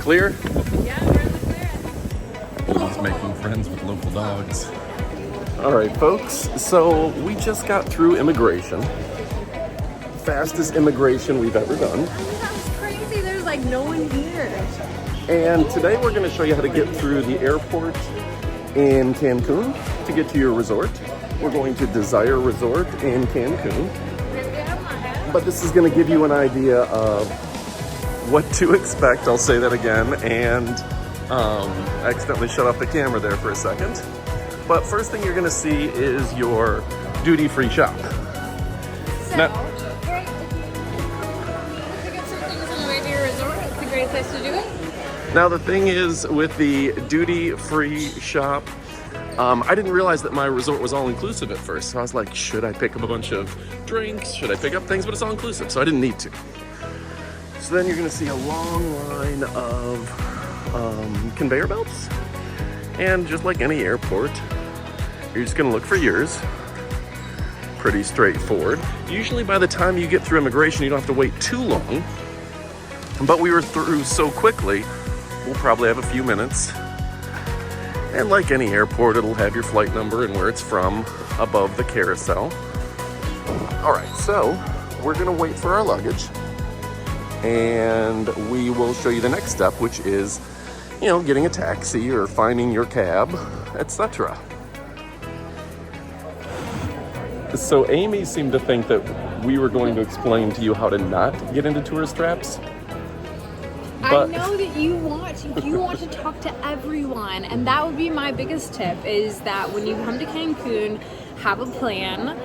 clear? Yeah, we're in the clear. He's making friends with local dogs. All right, folks. So we just got through immigration. Fastest immigration we've ever done. That's crazy. There's like no one here. And today we're going to show you how to get through the airport in Cancun to get to your resort. We're going to Desire Resort in Cancun. But this is going to give you an idea of what to expect. I'll say that again. And I accidentally shut off the camera there for a second. But first thing you're going to see is your duty-free shop. So, Now, great. Pick up some things on the way to your resort. It's a great place to do it. now the thing is with the duty-free shop, I didn't realize that my resort was all-inclusive at first. So I was like, should I pick up a bunch of drinks? Should I pick up things? But it's all-inclusive, so I didn't need to. So then you're going to see a long line of conveyor belts. And just like any airport, you're just going to look for yours. Pretty straightforward. Usually by the time you get through immigration, you don't have to wait too long. But we were through so quickly, we'll probably have a few minutes. And like any airport, it'll have your flight number and where it's from above the carousel. All right, so we're gonna wait for our luggage and we will show you the next step, which is, you know, getting a taxi or finding your cab, etc. So Amy seemed to think that we were going to explain to you how to not get into tourist traps. I know that you want to talk to everyone, and that would be my biggest tip, is that when you come to Cancun, have a plan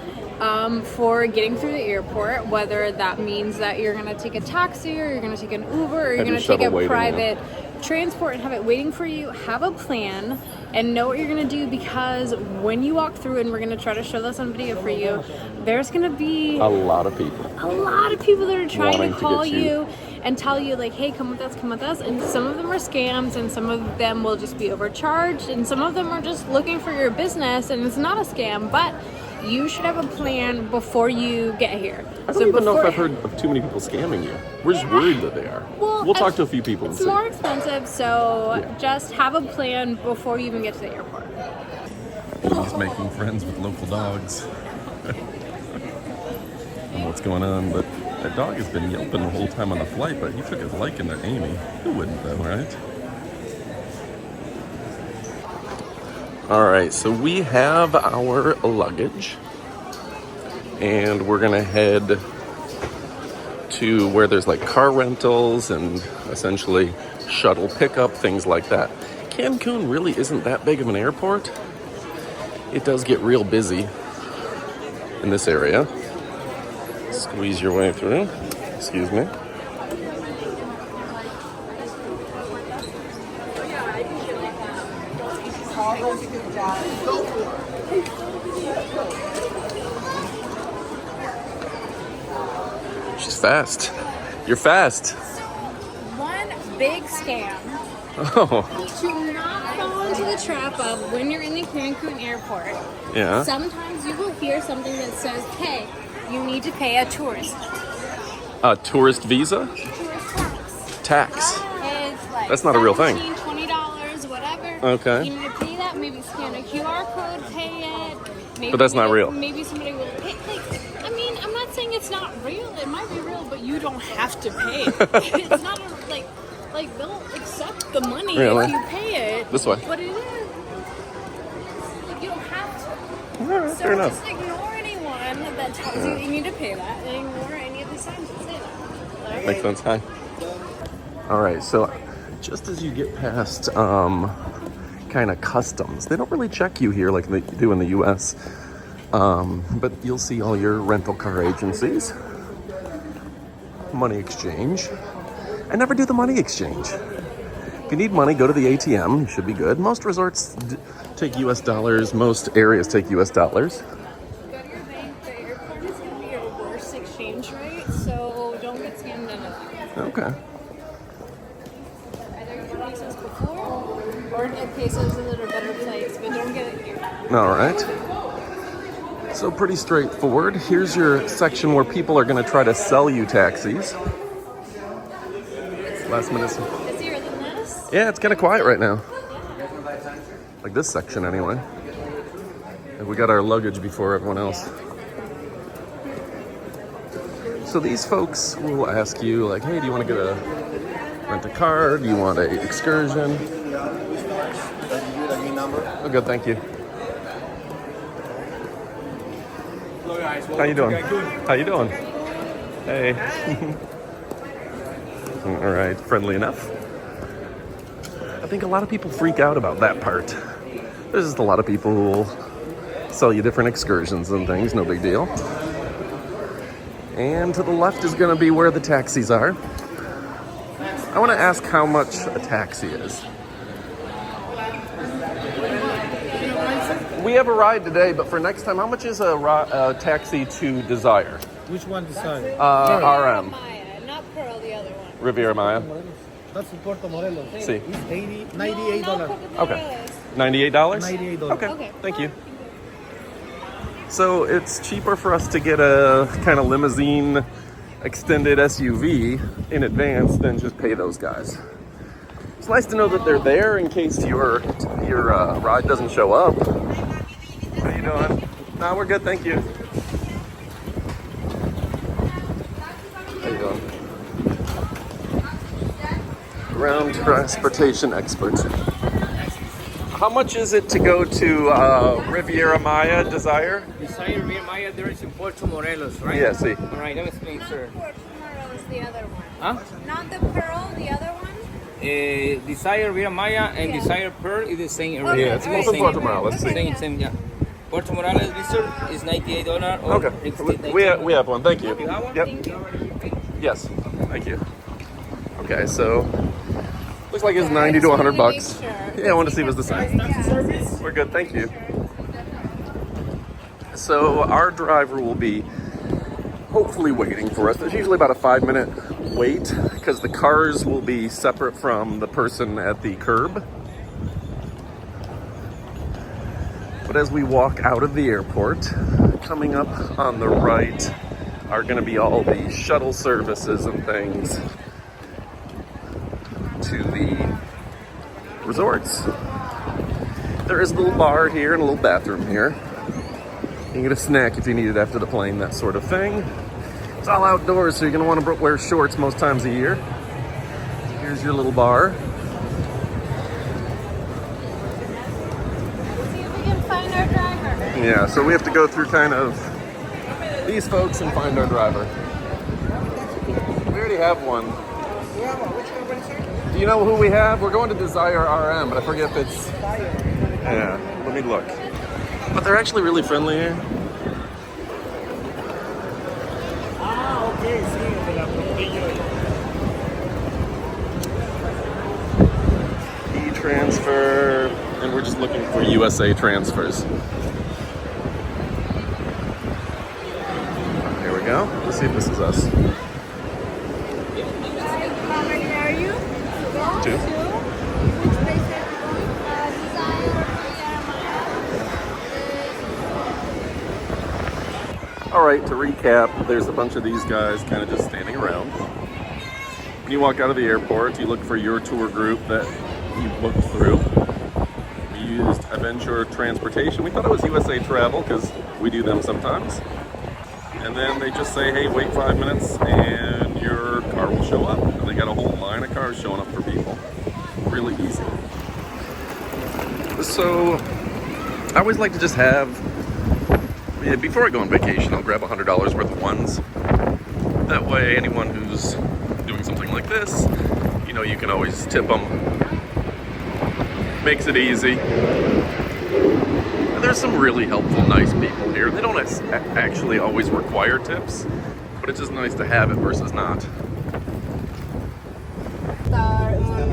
for getting through the airport, whether that means that you're going to take a taxi or you're going to take an Uber or you're going to take a private transport and have it waiting for you. Have a plan and know what you're going to do, because when you walk through, and we're going to try to show this on video for you, there's going to be a lot of people that are trying to call you and tell you like, hey, come with us, and some of them are scams, and some of them will just be overcharged, and some of them are just looking for your business, and it's not a scam. But you should have a plan before you get here. I don't even know if I've heard of too many people scamming you. We're just worried that they are. Well, we'll talk to a few people and it's see. more expensive, so just have a plan before you even get to the airport. He's making friends with local dogs. I don't know what's going on, but that dog has been yelping the whole time on the flight, but he took his liking to Amy. Who wouldn't though, right? All right, so we have our luggage and we're gonna head to where there's like car rentals and essentially shuttle pickup, things like that. Cancun really isn't that big of an airport. It does get real busy in this area. Squeeze your way through. Excuse me. She's fast. You're fast. One big scam. Oh. To not fall into the trap of when you're in the Cancun airport. Yeah. Sometimes you will hear something that says, hey, you need to pay a tourist. A tourist visa? Tourist tax. Tax. It's like That's not a real thing. $20, whatever. Okay. You need to pay that. Maybe scan a QR code, pay it. Maybe, But that's not real. Maybe somebody will pay. Like, I mean, I'm not saying it's not real. It might be real, but you don't have to pay it. It's not like they'll accept the money Really? if you pay it. This way. But it is. Like, you don't have to. All right, So fair enough. just ignore anyone that tells you you need to pay that, and ignore any of the signs that say that. Right? Makes sense. Hi. All right, so just as you get past kind of customs, they don't really check you here like they do in the US. But you'll see all your rental car agencies. Money exchange. I never do the money exchange. If you need money, go to the ATM. You should be good. Most resorts take US dollars. Most areas take US dollars. Go to your bank. The airport is going to be a worse exchange rate, so don't get scammed into that. Okay. Either get pesos before or get pesos in a better place, but don't get it here. All right. So pretty straightforward. Here's your section where people are going to try to sell you taxis. Last minute. Busier than that? Yeah, it's kind of quiet right now. Like this section, anyway. And we got our luggage before everyone else. So these folks will ask you, like, hey, do you want to rent a car? Do you want an excursion? Oh, good, thank you. Hello guys, How you doing? How you doing? Hey. All right, friendly enough. I think a lot of people freak out about that part. There's just a lot of people who will sell you different excursions and things, no big deal. And to the left is going to be where the taxis are. I want to ask how much a taxi is. We have a ride today, but for next time, how much is a taxi to Desire? Which one decide? RM. Maya, not Pearl, the other one. Riviera Maya. That's in Puerto Morelos. See. It's $98. Okay. $98? $98. Okay. Thank you. So it's cheaper for us to get a kind of limousine extended SUV in advance than just pay those guys. It's nice to know that they're there in case your ride doesn't show up. How you doing? No, we're good, thank you. How you doing? Ground transportation expert. How much is it to go to Riviera Maya Desire? Desire Riviera Maya, there is in Puerto Morelos, right? Yeah, see. All right, let me explain, sir. Not Pearl is the other one. Huh? Not the Pearl, the other one? Desire Riviera Maya and Yeah. Desire Pearl is the same area. Okay, Yeah, it's alright. both in Puerto Morales. Let's see. Same, yeah. Puerto Morales visitor is $98 or Okay, we have one. Thank you. You have one? Yep. Thank you. Yes. Thank you. Okay, so looks like it's Okay, 90 I to just wanted 100 to bucks. make sure. Yeah, I want to see if it's the same. Yeah. We're good, thank you. So our driver will be hopefully waiting for us. There's usually about a 5-minute wait because the cars will be separate from the person at the curb. But as we walk out of the airport, coming up on the right are going to be all the shuttle services and things to the resorts. There is a little bar here and a little bathroom here. You can get a snack if you need it after the plane, that sort of thing. It's all outdoors, so you're going to want to wear shorts most times a year. Here's your little bar. See if we can find our driver. Yeah, so we have to go through kind of these folks and find our driver. We already have one. Do you know who we have? We're going to Desire RM, but I forget if it's... Yeah, let me look. But they're actually really friendly here. E-transfer, and we're just looking for USA transfers. Here we go. Let's see if this is us. How many are you? Two. Which place are you going? All right, to recap, there's a bunch of these guys kind of just standing around. When you walk out of the airport, you look for your tour group that you booked through. We used Adventure Transportation. We thought it was USA Travel because we do them sometimes. And then they just say, hey, wait 5 minutes and your car will show up. And they got a whole line of cars showing up for people. Really easy. So I always like to just have, before I go on vacation, I'll grab $100 worth of ones. That way, anyone who's doing something like this, you know, you can always tip them. Makes it easy. And there's some really helpful, nice people here. They don't actually always require tips, but it's just nice to have it versus not.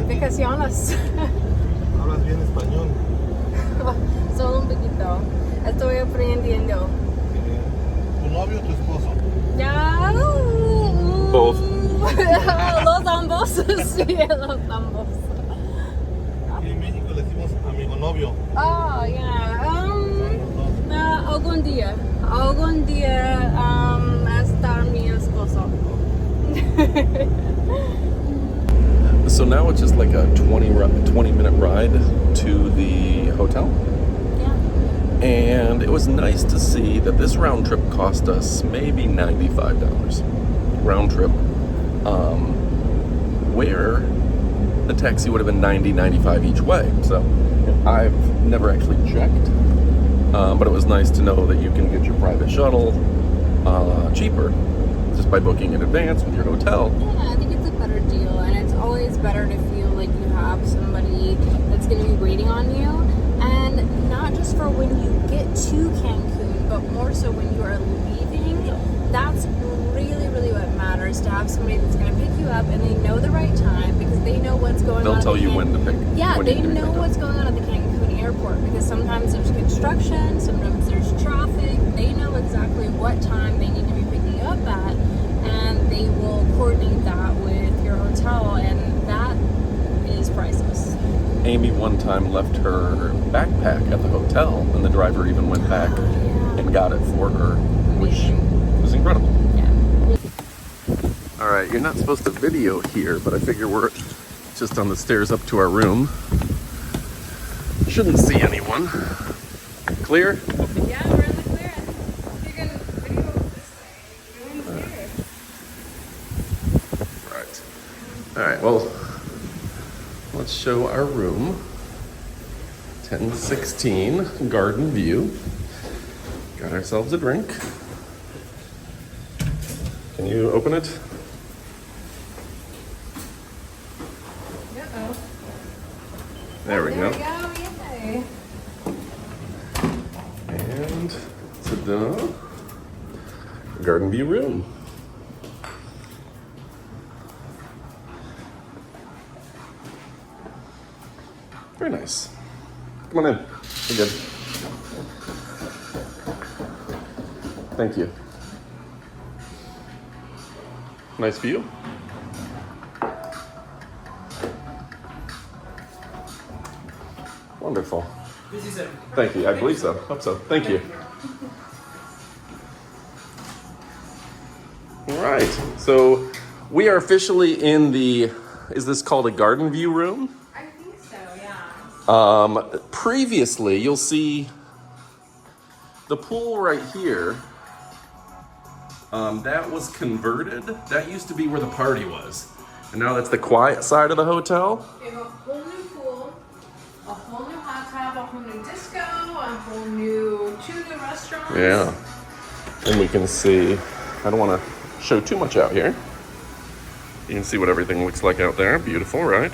Vacaciones. Hablas bien español. Solo un poquito. Estoy aprendiendo. ¿Tu novio o tu esposo? Ya. Both. Los ambos. Sí, los ambos. Aquí en México le decimos amigo novio. Oh, yeah. Algún día. Algún día estar mi esposo. So now it's just like a 20-minute ride to the hotel. Yeah. And it was nice to see that this round trip cost us maybe $95 round trip, where the taxi would have been $90-95 each way. So I've never actually checked, but it was nice to know that you can get your private shuttle cheaper just by booking in advance with your hotel. Yeah, I think it's a better deal, and it's always better to feel like you have somebody that's going to be waiting on you, and not just for when you get to Cancun, but more so when you are leaving. That's really, really what matters, to have somebody that's going to pick you up and they know the right time, because they know what's going on. They'll tell you when to pick. Yeah, they know what's going on at the Cancun Airport, because sometimes there's construction, sometimes there's traffic. They know exactly what time they need to be picking you up at, and they will coordinate that with your hotel, and that is priceless. Amy one time left her backpack at the hotel, and the driver even went back and got it for her, which was incredible. Yeah. All right, you're not supposed to video here, but I figure we're just on the stairs up to our room. Shouldn't see anyone. Clear? Yeah, we're in the clear. You can video this way. Right. All right, well, let's show our room. 1016 Garden View. Got ourselves a drink. Can you open it? Uh-oh. There we go. There we go, yay. And ta-da! Garden View room. Very nice. Come on in. You're good. Thank you. Nice view. Wonderful. Thank you. I believe so. Hope so. Thank you. All right. So we are officially in the, is this called a garden view room? I think so, yeah. Previously, you'll see the pool right here. That was converted. That used to be where the party was. And now that's the quiet side of the hotel. We have a whole new pool, a whole new hot tub, a whole new disco, a whole new, 2 new restaurants. Yeah. And we can see, I don't want to show too much out here. You can see what everything looks like out there. Beautiful, right?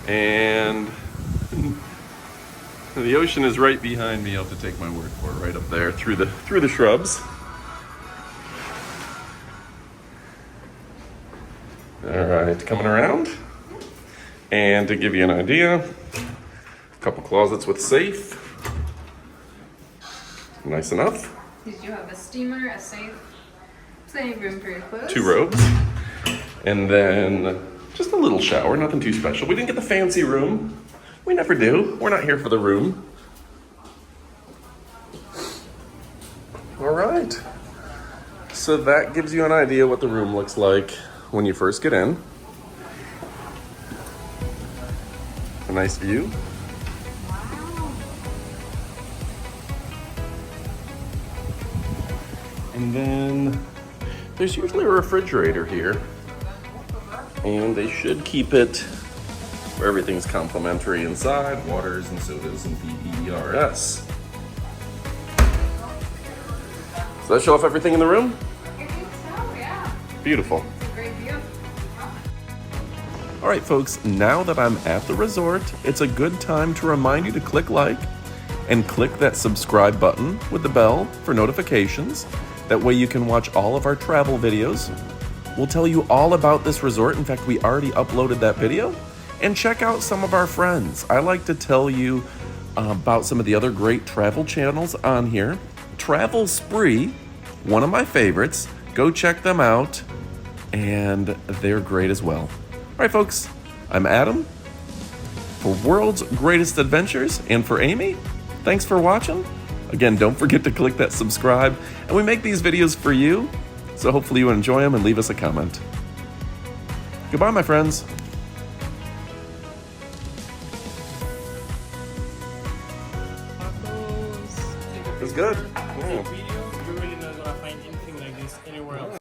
And the ocean is right behind me. I'll have to take my word for it, right up there through the shrubs. All right, coming around. And to give you an idea, a couple closets with safe. Nice enough. Did you have a steamer, a safe, plenty of room for your clothes? 2 robes. And then just a little shower, nothing too special. We didn't get the fancy room. We never do. We're not here for the room. All right. So that gives you an idea what the room looks like when you first get in. A nice view. Wow. And then there's usually a refrigerator here. And they should keep it where everything's complimentary inside, waters and sodas and PERS. Does that show off everything in the room? I think so, yeah. Beautiful. It's a great view. All right, folks, now that I'm at the resort, it's a good time to remind you to click like and click that subscribe button with the bell for notifications. That way you can watch all of our travel videos. We'll tell you all about this resort. In fact, we already uploaded that video. And check out some of our friends. I like to tell you about some of the other great travel channels on here. Travel Spree, one of my favorites. Go check them out. And they're great as well. All right, folks, I'm Adam for World's Greatest Adventures, and for Amy, thanks for watching. Again, don't forget to click that subscribe, and we make these videos for you, so hopefully you enjoy them and leave us a comment. Goodbye, my friends. It's good. Video, you're really not gonna find anything like this anywhere else.